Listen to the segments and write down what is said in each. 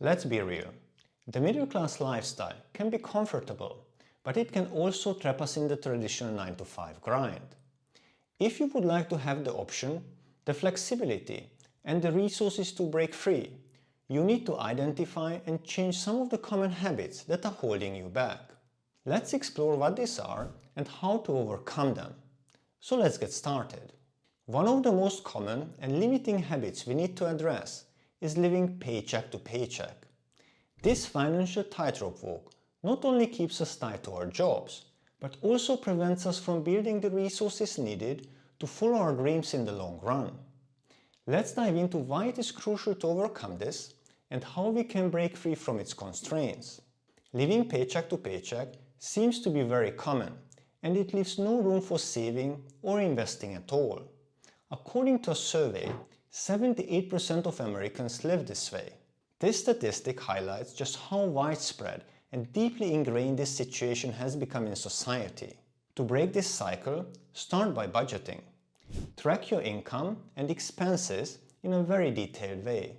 Let's be real. The middle-class lifestyle can be comfortable, but it can also trap us in the traditional 9-to-5 grind. If you would like to have the option, the flexibility, and the resources to break free, you need to identify and change some of the common habits that are holding you back. Let's explore what these are and how to overcome them. So let's get started. One of the most common and limiting habits we need to address is living paycheck to paycheck. This financial tightrope walk not only keeps us tied to our jobs, but also prevents us from building the resources needed to follow our dreams in the long run. Let's dive into why it is crucial to overcome this and how we can break free from its constraints. Living paycheck to paycheck seems to be very common, and it leaves no room for saving or investing at all. According to a survey, 78% of Americans live this way. This statistic highlights just how widespread and deeply ingrained this situation has become in society. To break this cycle, start by budgeting. Track your income and expenses in a very detailed way.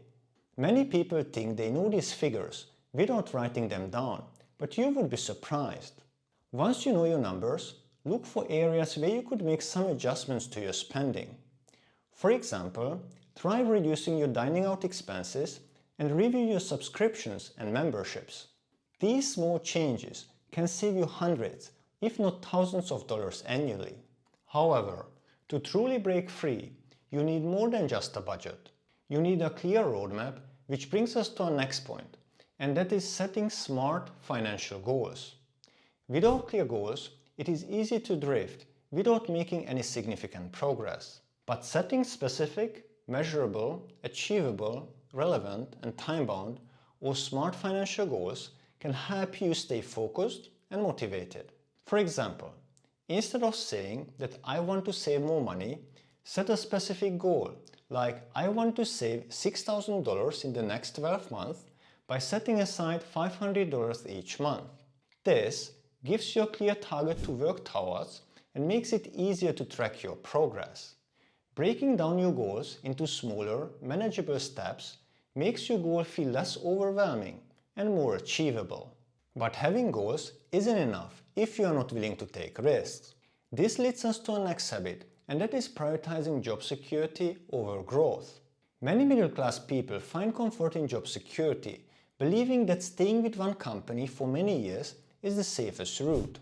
Many people think they know these figures without writing them down, but you would be surprised. Once you know your numbers, look for areas where you could make some adjustments to your spending. For example, try reducing your dining out expenses and review your subscriptions and memberships. These small changes can save you hundreds, if not thousands of dollars annually. However, to truly break free, you need more than just a budget. You need a clear roadmap, which brings us to our next point, and that is setting smart financial goals. Without clear goals, it is easy to drift without making any significant progress. But setting specific, measurable, achievable, relevant, and time-bound or smart financial goals can help you stay focused and motivated. For example, instead of saying that I want to save more money, set a specific goal like I want to save $6,000 in the next 12 months by setting aside $500 each month. This gives you a clear target to work towards and makes it easier to track your progress. Breaking down your goals into smaller, manageable steps makes your goal feel less overwhelming and more achievable. But having goals isn't enough if you are not willing to take risks. This leads us to our next habit, and that is prioritizing job security over growth. Many middle-class people find comfort in job security, believing that staying with one company for many years is the safest route.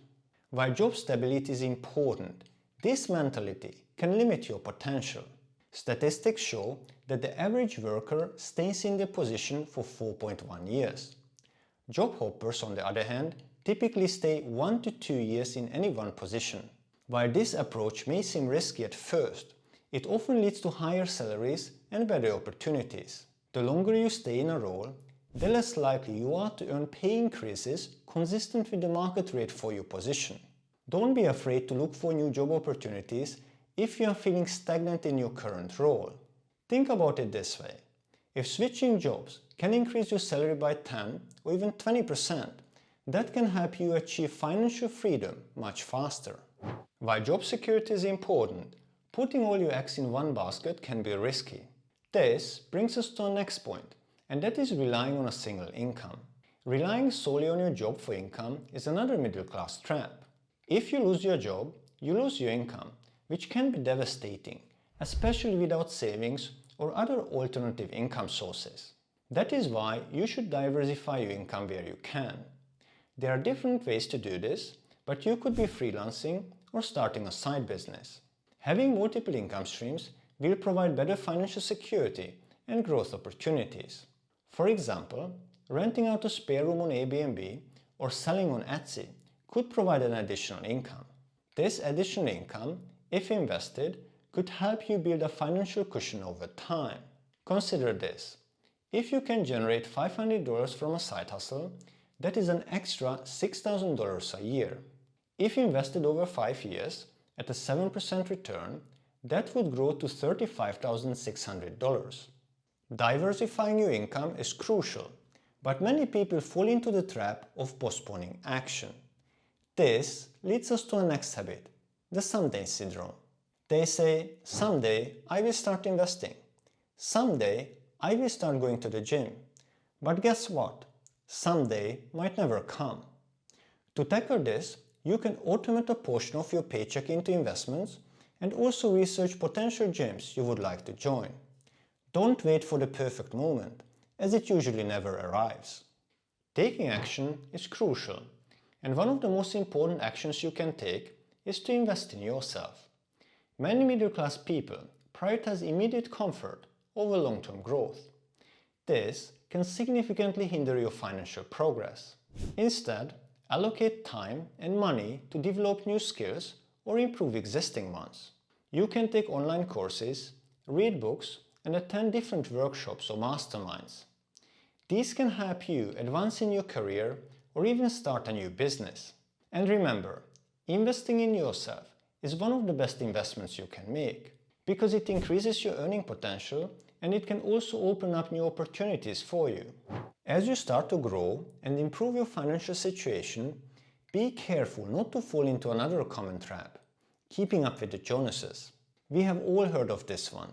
While job stability is important, this mentality can limit your potential. Statistics show that the average worker stays in their position for 4.1 years. Job hoppers, on the other hand, typically stay 1 to 2 years in any one position. While this approach may seem risky at first, it often leads to higher salaries and better opportunities. The longer you stay in a role, the less likely you are to earn pay increases consistent with the market rate for your position. Don't be afraid to look for new job opportunities if you are feeling stagnant in your current role. Think about it this way. If switching jobs can increase your salary by 10 or even 20%, that can help you achieve financial freedom much faster. While job security is important, putting all your eggs in one basket can be risky. This brings us to our next point, and that is relying on a single income. Relying solely on your job for income is another middle-class trap. If you lose your job, you lose your income, which can be devastating, especially without savings or other alternative income sources. That is why you should diversify your income where you can. There are different ways to do this, but you could be freelancing or starting a side business. Having multiple income streams will provide better financial security and growth opportunities. For example, renting out a spare room on Airbnb or selling on Etsy could provide an additional income. This additional income, if invested, could help you build a financial cushion over time. Consider this. If you can generate $500 from a side hustle, that is an extra $6,000 a year. If invested over 5 years at a 7% return, that would grow to $35,600. Diversifying your income is crucial, but many people fall into the trap of postponing action. This leads us to our next habit, the someday syndrome. They say, someday I will start investing. Someday I will start going to the gym. But guess what? Someday might never come. To tackle this, you can automate a portion of your paycheck into investments and also research potential gyms you would like to join. Don't wait for the perfect moment, as it usually never arrives. Taking action is crucial, and one of the most important actions you can take is to invest in yourself. Many middle-class people prioritize immediate comfort over long-term growth. This can significantly hinder your financial progress. Instead, allocate time and money to develop new skills or improve existing ones. You can take online courses, read books, and attend different workshops or masterminds. These can help you advance in your career or even start a new business. And remember, investing in yourself is one of the best investments you can make because it increases your earning potential and it can also open up new opportunities for you. As you start to grow and improve your financial situation, be careful not to fall into another common trap: keeping up with the Jonases. We have all heard of this one.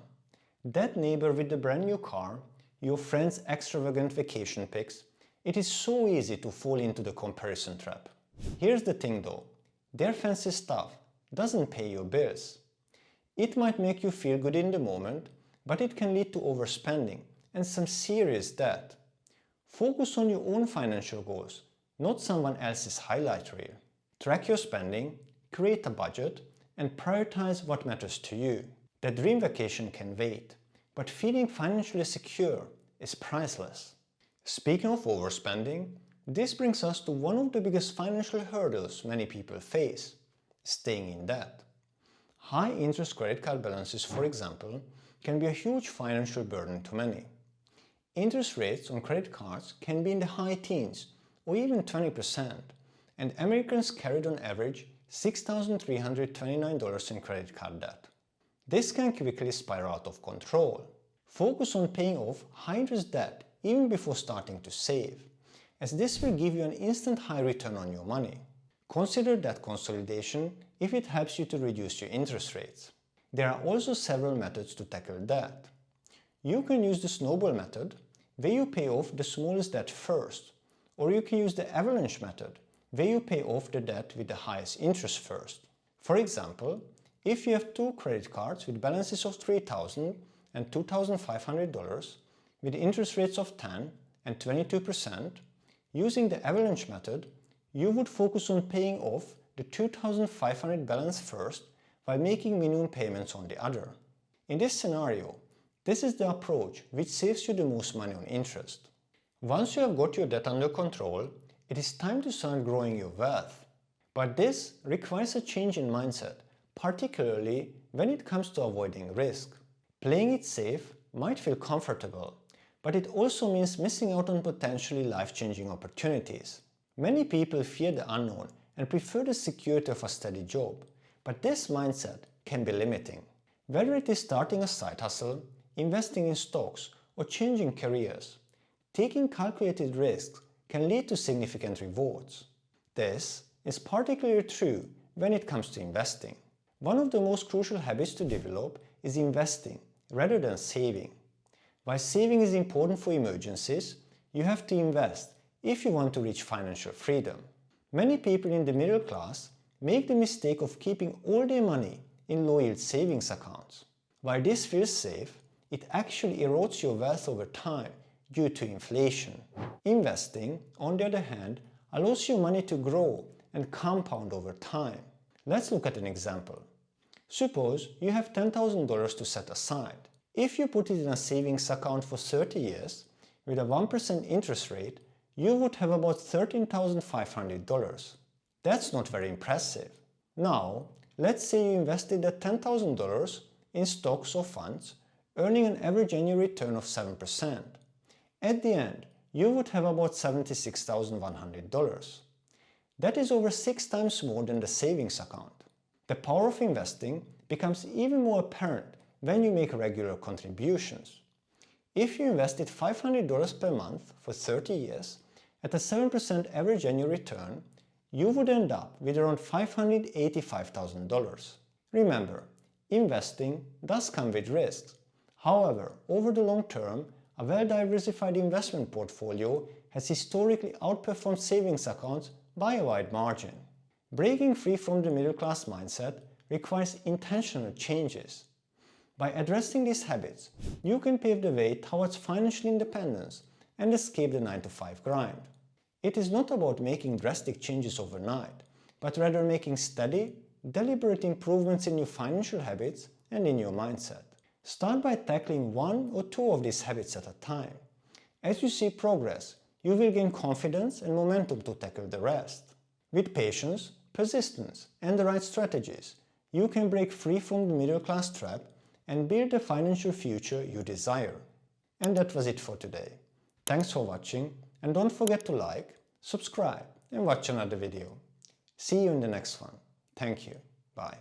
That neighbor with the brand new car, your friend's extravagant vacation pics. It is so easy to fall into the comparison trap. Here's the thing though, their fancy stuff doesn't pay your bills. It might make you feel good in the moment, but it can lead to overspending and some serious debt. Focus on your own financial goals, not someone else's highlight reel. Track your spending, create a budget, and prioritize what matters to you. The dream vacation can wait, but feeling financially secure is priceless. Speaking of overspending, this brings us to one of the biggest financial hurdles many people face: staying in debt. High interest credit card balances, for example, can be a huge financial burden to many. Interest rates on credit cards can be in the high teens or even 20%, and Americans carried on average $6,329 in credit card debt. This can quickly spiral out of control. Focus on paying off high-interest debt even before starting to save, as this will give you an instant high return on your money. Consider debt consolidation if it helps you to reduce your interest rates. There are also several methods to tackle debt. You can use the snowball method, where you pay off the smallest debt first, or you can use the avalanche method, where you pay off the debt with the highest interest first. For example, if you have two credit cards with balances of $3,000 and $2,500 with interest rates of 10 and 22%, using the avalanche method, you would focus on paying off the $2,500 balance first while making minimum payments on the other. In this scenario, this is the approach which saves you the most money on interest. Once you have got your debt under control, it is time to start growing your wealth. But this requires a change in mindset, particularly when it comes to avoiding risk. Playing it safe might feel comfortable, but it also means missing out on potentially life-changing opportunities. Many people fear the unknown and prefer the security of a steady job, but this mindset can be limiting. Whether it is starting a side hustle, investing in stocks, or changing careers, taking calculated risks can lead to significant rewards. This is particularly true when it comes to investing. One of the most crucial habits to develop is investing rather than saving. While saving is important for emergencies, you have to invest if you want to reach financial freedom. Many people in the middle class make the mistake of keeping all their money in low-yield savings accounts. While this feels safe, it actually erodes your wealth over time due to inflation. Investing, on the other hand, allows your money to grow and compound over time. Let's look at an example. Suppose you have $10,000 to set aside. If you put it in a savings account for 30 years, with a 1% interest rate, you would have about $13,500. That's not very impressive. Now, let's say you invested that $10,000 in stocks or funds, earning an average annual return of 7%. At the end, you would have about $76,100. That is over 6 times more than the savings account. The power of investing becomes even more apparent when you make regular contributions. If you invested $500 per month for 30 years at a 7% average annual return, you would end up with around $585,000. Remember, investing does come with risks. However, over the long term, A well-diversified investment portfolio has historically outperformed savings accounts by a wide margin. Breaking free from the middle-class mindset requires intentional changes. By addressing these habits, you can pave the way towards financial independence and escape the 9-to-5 grind. It is not about making drastic changes overnight, but rather making steady, deliberate improvements in your financial habits and in your mindset. Start by tackling one or two of these habits at a time. As you see progress, you will gain confidence and momentum to tackle the rest. With patience, persistence, and the right strategies, you can break free from the middle-class trap and build the financial future you desire. And that was it for today. Thanks for watching, and don't forget to like, subscribe, and watch another video. See you in the next one. Thank you. Bye.